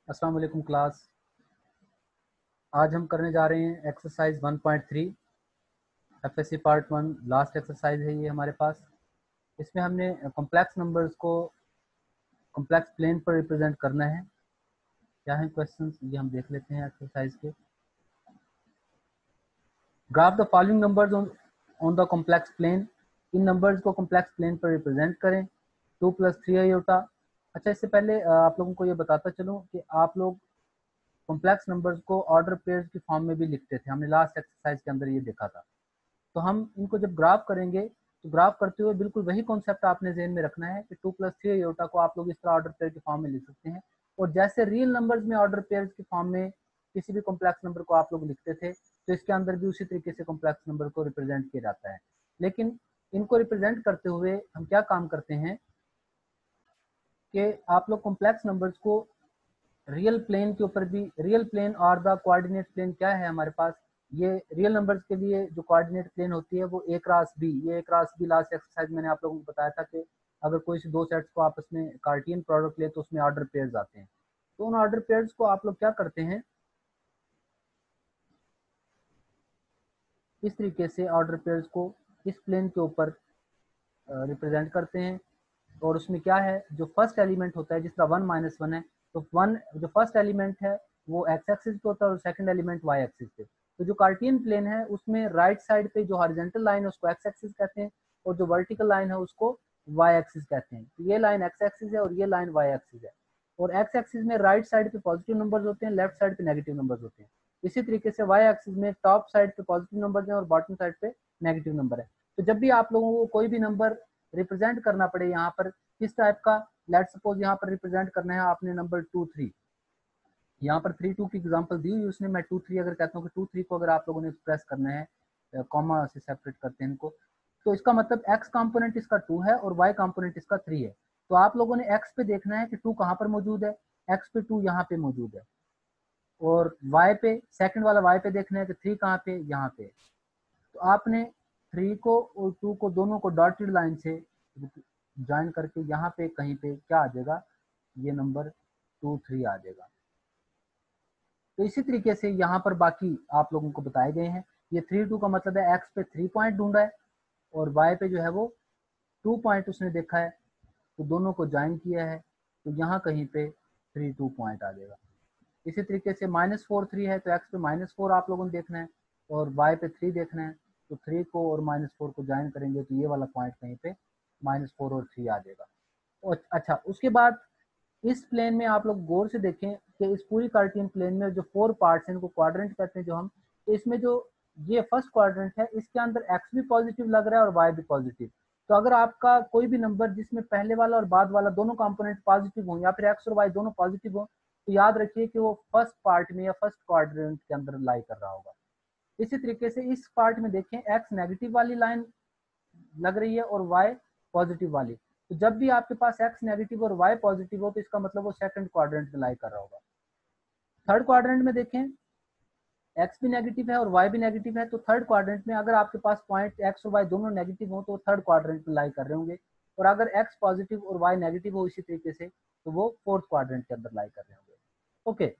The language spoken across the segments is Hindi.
अस्सलाम वालेकुम क्लास। आज हम करने जा रहे हैं exercise 1.3 FSc part 1। Last exercise है ये हमारे पास। इसमें हमने कॉम्प्लेक्स नंबर्स को कॉम्प्लेक्स प्लेन पर रिप्रेजेंट करना है। क्या है क्वेश्चंस, ये हम देख लेते हैं एक्सरसाइज के। Graph the following numbers on the complex plane. इन नंबर्स को कॉम्प्लेक्स प्लेन पर रिप्रेजेंट करें। 2 + 3 आयोटा। अच्छा, इससे पहले आप लोगों को ये बताता चलूँ कि आप लोग कॉम्प्लेक्स नंबर्स को ऑर्डर पेयर्स की फॉर्म में भी लिखते थे। हमने लास्ट एक्सरसाइज के अंदर ये देखा था। तो हम इनको जब ग्राफ करेंगे तो ग्राफ करते हुए बिल्कुल वही कॉन्सेप्ट आपने ज़हन में रखना है कि 2 + 3 आयोटा को आप लोग इस तरह ऑर्डर पेयर की फॉर्म में लिख सकते हैं। और जैसे रियल नंबर्स में ऑर्डर पेयर की फॉर्म में किसी भी कॉम्प्लेक्स नंबर को आप लोग लिखते थे, तो इसके अंदर भी उसी तरीके से कॉम्प्लेक्स नंबर को रिप्रेजेंट किया जाता है। लेकिन इनको रिप्रेजेंट करते हुए हम क्या काम करते हैं कि आप लोग कॉम्प्लेक्स नंबर्स को रियल प्लेन के ऊपर भी, रियल प्लेन और द कोऑर्डिनेट प्लेन क्या है हमारे पास, ये रियल नंबर्स के लिए जो कोऑर्डिनेट प्लेन होती है वो ए क्रॉस बी। ये ए क्रॉस बी लास्ट एक्सरसाइज मैंने आप लोगों को बताया था कि अगर कोई से दो सेट्स को आपस में कार्टियन प्रोडक्ट ले तो उसमें ऑर्डर पेयर्स आते हैं। तो उन ऑर्डर पेयर्स को आप लोग क्या करते हैं, इस तरीके से ऑर्डर पेयर्स को इस प्लेन के ऊपर रिप्रेजेंट करते हैं। और उसमें क्या है, जो फर्स्ट एलिमेंट होता है, जिस तरह 1 - 1 है, तो 1 जो फर्स्ट एलिमेंट है वो एक्स एक्सिस पे होता है और सेकंड एलिमेंट वाई एक्सिस पे। तो जो कार्टियन प्लेन है उसमें राइट साइड पे जो हॉरिजॉन्टल लाइन है उसको एक्स एक्सिस कहते हैं और जो वर्टिकल लाइन है उसको वाई एक्सिस कहते हैं। तो ये लाइन एक्स एक्सिस है और ये लाइन वाई एक्सिस है। और एक्स एक्सिस में राइट साइड पे पॉजिटिव नंबर्स होते हैं, लेफ्ट साइड पे नेगेटिव नंबर्स होते हैं। इसी तरीके से वाई एक्सिस में टॉप साइड पे पॉजिटिव नंबर्स हैं और बॉटम साइड पे नेगेटिव नंबर है। तो जब भी आप लोगों को कोई भी नंबर रिप्रेजेंट करना पड़े यहाँ पर किस टाइप का, लेट सपोज यहाँ पर रिप्रेजेंट करना है आपने नंबर 2 3, यहाँ पर 3 2 की एग्जांपल दी हुई उसने। मैं 2 3 अगर कहता हूँ कि 2 3 को अगर आप लोगों ने एक्सप्रेस करना है, कॉमा से सेपरेट करते हैं इनको, तो इसका मतलब एक्स कंपोनेंट इसका 2 है और वाई कंपोनेंट इसका 3 है। तो आप लोगों ने एक्स पे देखना है कि 2 कहाँ पर मौजूद है, एक्स पे 2 यहाँ पे मौजूद है। और वाई पे, सेकंड वाला वाई पे देखना है कि 3 कहाँ पे, यहाँ पे। तो आपने 3 को और 2 को दोनों को डॉटेड लाइन से ज्वाइन करके यहाँ पे कहीं पे क्या आ जाएगा, ये नंबर 2 3 आ जाएगा। तो इसी तरीके से यहाँ पर बाकी आप लोगों को बताए गए हैं। ये 3 2 का मतलब है एक्स पे 3 पॉइंट ढूंढा है और वाई पे जो है वो 2 पॉइंट उसने देखा है, तो दोनों को ज्वाइन किया है, तो यहाँ कहीं पे 3 2 पॉइंट आ जाएगा। इसी तरीके से -4 3 है तो एक्स पे -4 आप लोगों ने देखना है और वाई पे 3 देखना है। तो 3 को और -4 को ज्वाइन करेंगे तो ये वाला पॉइंट कहीं पे -4 और 3 आ जाएगा। और अच्छा, उसके बाद इस प्लेन में आप लोग गौर से देखें कि इस पूरी कार्टियन प्लेन में जो 4 पार्ट्स हैं इनको क्वाड्रेंट कहते हैं जो हम। तो इसमें जो ये फर्स्ट क्वाड्रेंट है इसके अंदर एक्स भी पॉजिटिव लग रहा है और वाई भी पॉजिटिव। तो अगर आपका कोई भी नंबर जिसमें पहले वाला और बाद वाला दोनों कंपोनेंट पॉजिटिव हो या फिर एक्स और वाई दोनों पॉजिटिव हो, तो याद रखिए कि वो फर्स्ट पार्ट में या फर्स्ट क्वाड्रेंट के अंदर लाई कर रहा होगा। इसी तरीके से इस पार्ट में देखें, एक्स नेगेटिव वाली लाइन लग रही है और वाई पॉजिटिव वाली। तो जब भी आपके पास एक्स नेगेटिव और वाई पॉजिटिव हो तो इसका मतलब वो सेकंड क्वाड्रेंट में लाई कर रहा होगा। थर्ड क्वाड्रेंट में देखें, एक्स भी नेगेटिव है और वाई भी नेगेटिव है, तो थर्ड क्वाड्रेंट में अगर आपके पास पॉइंट एक्स और वाई दोनों नेगेटिव हो तो थर्ड क्वाड्रेंट में लाई कर रहे होंगे। और अगर एक्स पॉजिटिव और वाई नेगेटिव हो इसी तरीके से, तो वो फोर्थ क्वाड्रेंट के अंदर लाई कर रहे होंगे। Okay,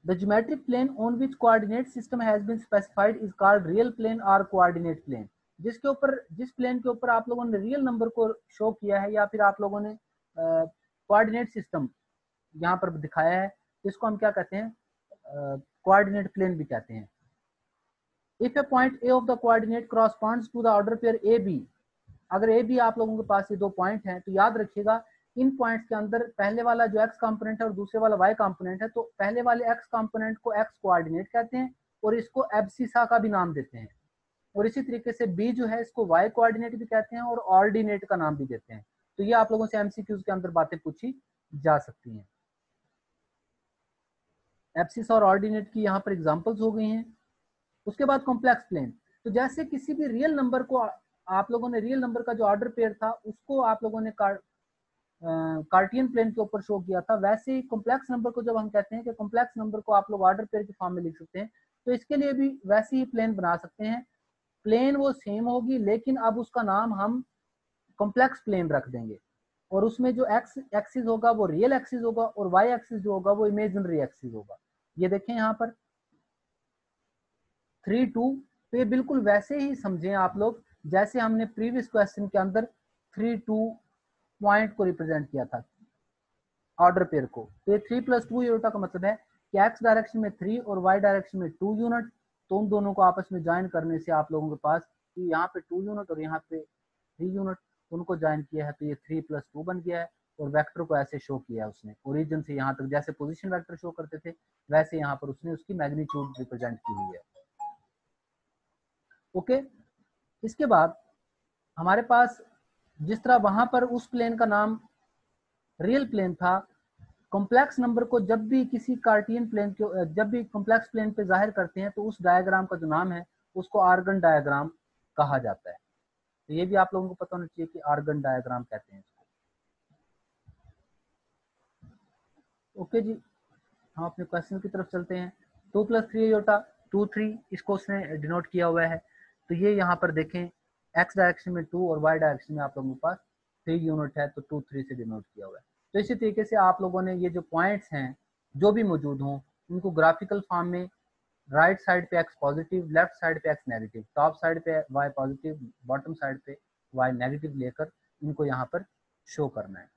the geometric plane on which coordinate system has been specified is called real plane और कोऑर्डिनेट प्लेन। जिसके ऊपर, जिस प्लेन के ऊपर आप लोगों ने रियल नंबर को शो किया है या फिर आप लोगों ने कोऑर्डिनेट सिस्टम यहाँ पर दिखाया है, इसको हम क्या कहते हैं, कोऑर्डिनेट प्लेन भी कहते हैं। If a point A of the coordinate corresponds to the order pair A B, अगर ए बी आप लोगों के पास ये दो पॉइंट हैं, तो याद रखिएगा इन पॉइंट्स के अंदर पहले वाला जो एक्स कंपोनेंट है और दूसरे वाला वाई कंपोनेंट है, तो पहले वाले एक्स कंपोनेंट को एक्स कोऑर्डिनेट कहते हैं और इसको एब्सिसा का भी नाम देते हैं। और इसी तरीके से बी जो है इसको वाई कोऑर्डिनेट भी कहते हैं और ऑर्डिनेट का नाम भी देते हैं। तो ये आप लोगों से एमसीक्यूज के अंदर बातें पूछी जा सकती हैं। एब्सिस और ऑर्डिनेट की यहाँ पर एग्जांपल्स हो गई हैं। उसके बाद कॉम्प्लेक्स प्लेन, तो जैसे किसी भी रियल नंबर को आप लोगों ने, रियल नंबर का जो ऑर्डर पेयर था उसको आप लोगों ने कार्टियन प्लेन के ऊपर शो किया था, वैसे ही कॉम्प्लेक्स नंबर को जब हम कहते हैं कि कॉम्प्लेक्स नंबर को आप लोग ऑर्डर पेयर की फॉर्म में लिख सकते हैं, तो इसके लिए भी वैसे ही प्लेन बना सकते हैं। प्लेन वो सेम होगी लेकिन अब उसका नाम हम कॉम्प्लेक्स प्लेन रख देंगे। और उसमें जो एक्स एक्सिस होगा वो रियल एक्सिस होगा और वाई एक्सिस जो होगा वो इमेजिनरी एक्सिस होगा। ये देखें यहाँ पर 3 2 पे बिल्कुल वैसे ही समझें आप लोग जैसे हमने प्रीवियस क्वेश्चन के अंदर 3 2 पॉइंट को रिप्रेजेंट किया था ऑर्डर पेयर को। तो ये 3+2 यूनिट का मतलब है कि एक्स डायरेक्शन में 3 और वाई डायरेक्शन में 2 यूनिट, तो उन दोनों को आपस में ज्वाइन करने से आप लोगों के पास यहाँ पे 2 यूनिट और यहाँ पे 3 यूनिट, उनको ज्वाइन किया है तो ये 3+2 बन गया है। और वेक्टर को ऐसे शो किया है उसने, ओरिजिन से यहाँ तक जैसे पोजीशन वेक्टर शो करते थे वैसे यहाँ पर उसने उसकी मैग्नीट्यूड रिप्रेजेंट की हुई है। ओके, इसके बाद हमारे पास जिस तरह वहां पर उस प्लेन का नाम रियल प्लेन था, कॉम्प्लेक्स नंबर को जब भी किसी कार्टियन प्लेन के जब भी कॉम्प्लेक्स प्लेन पे जाहिर करते हैं तो उस डायग्राम का जो नाम है उसको आर्गन डायग्राम कहा जाता है। तो ये भी आप लोगों को पता होना चाहिए कि आर्गन डायग्राम कहते हैं इसको। ओके जी, हम अपने क्वेश्चन की तरफ चलते हैं। 2+3 योटा 2 3 इसको उसने डिनोट किया हुआ है। तो ये यहाँ पर देखें एक्स डायरेक्शन में 2 और वाई डायरेक्शन में आप लोगों के पास 3 यूनिट है तो 2 3 से डिनोट किया हुआ है। तो इसी तरीके से आप लोगों ने ये जो पॉइंट्स हैं जो भी मौजूद हों उनको ग्राफिकल फॉर्म में राइट साइड पे एक्स पॉजिटिव, लेफ्ट साइड पे एक्स नेगेटिव, टॉप साइड पे वाई पॉजिटिव, बॉटम साइड पे वाई नेगेटिव लेकर इनको यहाँ पर शो करना है।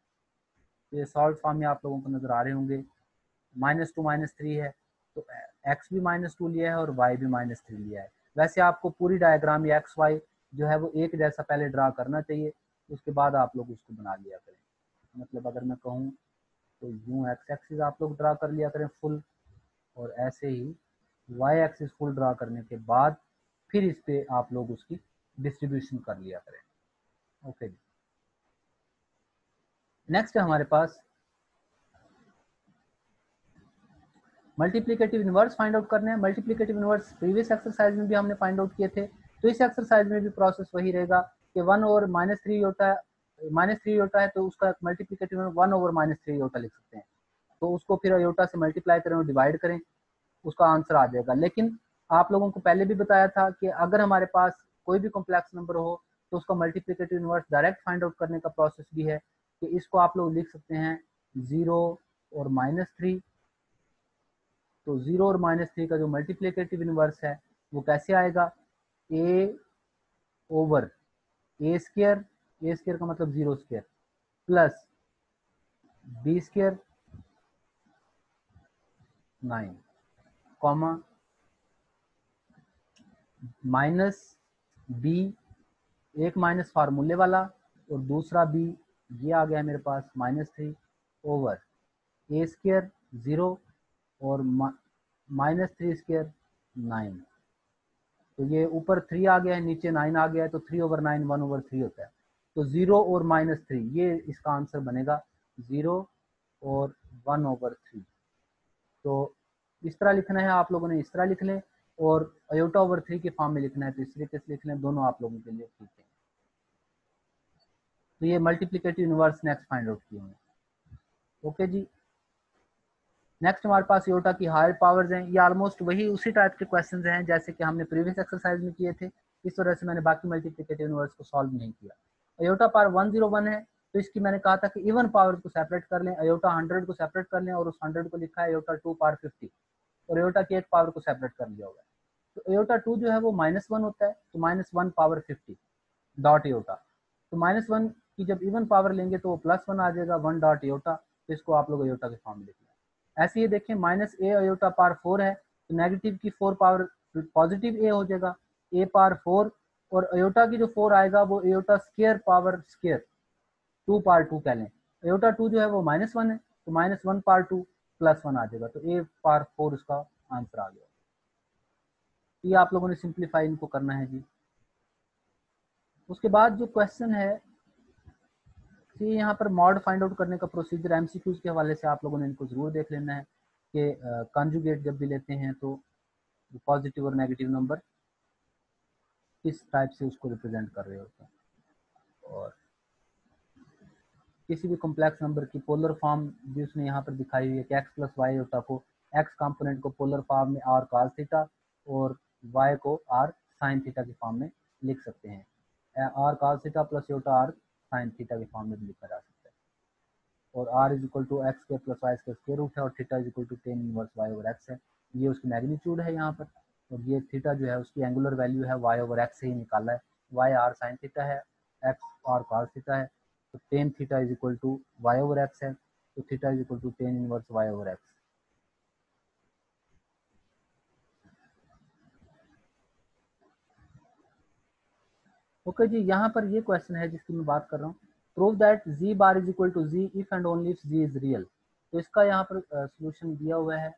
तो ये सॉल्व फॉर्म में आप लोगों को नजर आ रहे होंगे। -2 -3 है तो एक्स भी -2 लिया है और वाई भी -3 लिया है। वैसे आपको पूरी डायग्राम या एक्स वाई जो है वो एक जैसा पहले ड्रा करना चाहिए, उसके बाद आप लोग उसको बना लिया करें। मतलब अगर मैं कहूँ तो यूं एक्स एक्सिस आप लोग ड्रा कर लिया करें फुल, और ऐसे ही वाई एक्सिस फुल ड्रा करने के बाद फिर इस पे आप लोग उसकी डिस्ट्रीब्यूशन कर लिया करें। ओके जी, नेक्स्ट है हमारे पास मल्टीप्लिकेटिव इनवर्स फाइंड आउट करने हैं। मल्टीप्लिकेटिव इनवर्स प्रीवियस एक्सरसाइज में भी हमने फाइंड आउट किए थे, तो इस एक्सरसाइज में भी प्रोसेस वही रहेगा कि 1 और -3 होता है, -3 होता है तो उसका मल्टीप्लिकेटिव 1 ओवर -3 होता लिख सकते हैं। तो उसको फिर अयोटा से मल्टीप्लाई करें और डिवाइड करें, उसका आंसर आ जाएगा। लेकिन आप लोगों को पहले भी बताया था कि अगर हमारे पास कोई भी कॉम्प्लेक्स नंबर हो तो उसका multiplicative inverse direct find out करने का प्रोसेस भी है कि इसको आप लोग लिख सकते हैं 0 और -3। तो 0 और -3 का जो मल्टीप्लिकेटिव इनवर्स है वो कैसे आएगा, a over a square, a square का मतलब 0 square plus b square 9 comma minus b, एक माइनस फार्मूले वाला और दूसरा बी ये आ गया मेरे पास -3 ओवर ए स्क्र 0 और -3 स्क्र 9। तो ये ऊपर 3 आ गया है नीचे 9 आ गया है तो 3/9 1/3 होता है। तो 0 और -3 ये इसका आंसर बनेगा 0 और 1/3। तो इस तरह लिखना है, आप लोगों ने इस तरह लिख लें, और अयोटा/3 के फॉर्म में लिखना है तो इस तरीके से लिख लें, दोनों आप लोगों के लिए ठीक है। तो ये multiplicative inverse next find out किए हैं। ओके जी, नेक्स्ट हमारे पास योटा की हायर पावर्स हैं। ये ऑलमोस्ट वही उसी टाइप के क्वेश्चंस हैं जैसे कि हमने प्रीवियस एक्सरसाइज में किए थे, इस वजह से मैंने बाकी मल्टीप्लिकेटिव इनवर्स को सॉल्व नहीं किया। अयोटा पावर 101 है तो इसकी मैंने कहा था कि इवन पावर को सेपरेट कर लें, अयोटा 100 को सेपरेट कर लें और उस 100 को लिखा है अयोटा 2 पावर 50, और अयोटा की एक पावर को सेपरेट कर लिया होगा। तो अयोटा 2 जो है वो -1 होता है तो -1 पावर 50 डॉट अयोटा। तो -1 की जब इवन पावर लेंगे तो वो +1 आ जाएगा 1 डॉट अयोटा, तो इसको आप लोग अयोटा के फॉर्म में लिख लें। ऐसे ये देखें -a अयोटा पावर 4 है तो नेगेटिव की 4 पावर पॉजिटिव a हो जाएगा, a पावर 4, और अयोटा की जो 4 आएगा वो iota square power square 2 power 2 कह लें। अयोटा 2 जो है वो -1 है तो -1 पावर 2 +1 आ जाएगा, तो a पावर 4 इसका आंसर आ गया। ये आप लोगों ने सिंप्लीफाई इनको करना है जी। उसके बाद जो क्वेश्चन है कि यहाँ पर मॉड फाइंड आउट करने का प्रोसीजर एमसीक्यूज के हवाले से आप लोगों ने इनको जरूर देख लेना है कि कॉन्जुगेट जब भी लेते हैं तो पॉजिटिव और नेगेटिव नंबर किस टाइप से उसको रिप्रेजेंट कर रहे होते हैं, और किसी भी कॉम्प्लेक्स नंबर की पोलर फॉर्म भी उसने यहाँ पर दिखाई हुई है कि एक्स प्लस वाई योटा को एक्स कंपोनेंट को पोलर फॉर्म में आर कॉस थीटा और वाई को आर साइन थीटा के फॉर्म में लिख सकते हैं। R cos theta plus iota r sine theta के फॉर्म में भी लिखा जा सकता है। और r is equal to x square plus y square square root है, और theta is equal to tan inverse y over x है। ये उसकी मैग्नीट्यूड है यहाँ पर, और ये थीटा जो है उसकी एंगुलर वैल्यू है, वाई ओवर एक्स से ही निकाला है। वाई आर साइन थीटा है, एक्स आर कॉस थीटा है, तो tan theta is equal to y over x है, तो theta is equal to tan inverse y over x. Okay ji, यहाँ पर ये क्वेश्चन है जिसकी मैं बात कर रहा हूँ, prove that z bar is equal to z if and only if z is real. तो इसका यहाँ पर सोल्यूशन दिया हुआ है,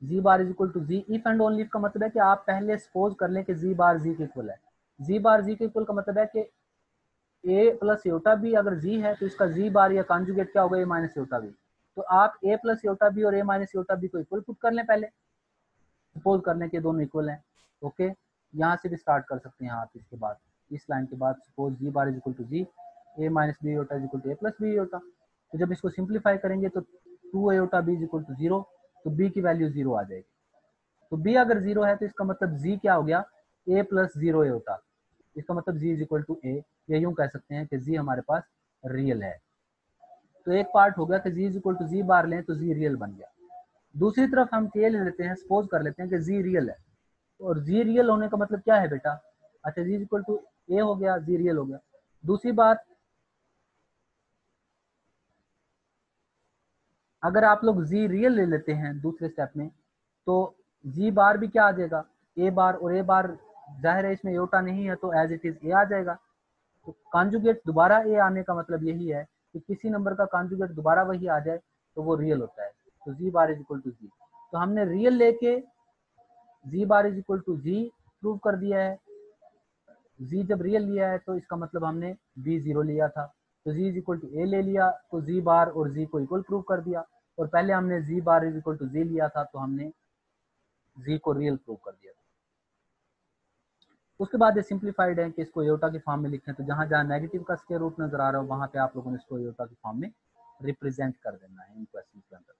z bar is equal to z if and only if का मतलब है कि आप पहले सपोज कर लें कि जी बार जी के इक्वल है। जी बार जी के इक्वल का मतलब है कि ए प्लस योटा बी अगर जी है तो इसका जी बार या कॉन्जुगेट क्या होगा, ए माइनस योटा बी। तो आप ए प्लस योटा बी और ए माइनस योटा बी को इक्वल पुट कर लें, पहले सपोज कर लें कि दोनों इक्वल हैं। ओके, यहाँ से भी स्टार्ट कर सकते हैं आप, इसके बाद इस लाइन के बाद suppose g bar is equal to g a minus b iota is equal to a plus b iota. तो जब इसको सिंप्लीफाई करेंगे तो two a iota b is equal to zero, तो बी की वैल्यू जीरो आ जाएगी। तो बी अगर जीरो है तो इसका मतलब जी क्या हो गया, ए प्लस जीरो योटा। इसका मतलब g is equal to a, या यूं कह सकते हैं कि जी हमारे पास रियल है। तो एक पार्ट हो गया कि जी इज इक्वल टू जी बार लें तो जी रियल बन गया। दूसरी तरफ हम के ले लेते हैं, सपोज कर लेते हैं कि जी रियल है, और जी रियल होने का मतलब क्या है बेटा, अच्छा जी इक्वल टू ए हो गया, जी रियल हो गया। दूसरी बात, अगर आप लोग जी रियल ले लेते हैं दूसरे स्टेप में, तो जी बार भी क्या आ जाएगा, ए बार, और ए बार जाहिर है इसमें योटा नहीं है तो एज इट इज ए आ जाएगा। तो कॉन्जुगेट दोबारा ए आने का मतलब यही है कि किसी नंबर का कॉन्जुगेट दोबारा वही आ जाए तो वो रियल होता है। तो z bar is equal to z, तो हमने रियल लेके z bar is equal to z prove कर दिया है। जी जब रियल लिया है तो इसका मतलब हमने बी जीरो लिया था, तो जी इज इक्वल टू ए ले लिया, तो जी बार और जी को इक्वल प्रूव कर दिया। और पहले हमने जी बार इज इक्वल टू जी लिया था तो हमने जी को रियल प्रूव कर दिया। उसके बाद ये सिंप्लीफाइड है कि इसको योटा की फॉर्म में लिखें, तो जहां जहां नेगेटिव का स्क्वायर रूट नजर आ रहा हो वहां पे आप लोगों ने इसको योटा की फॉर्म में रिप्रेजेंट कर देना है इन क्वेश्चन के अंदर।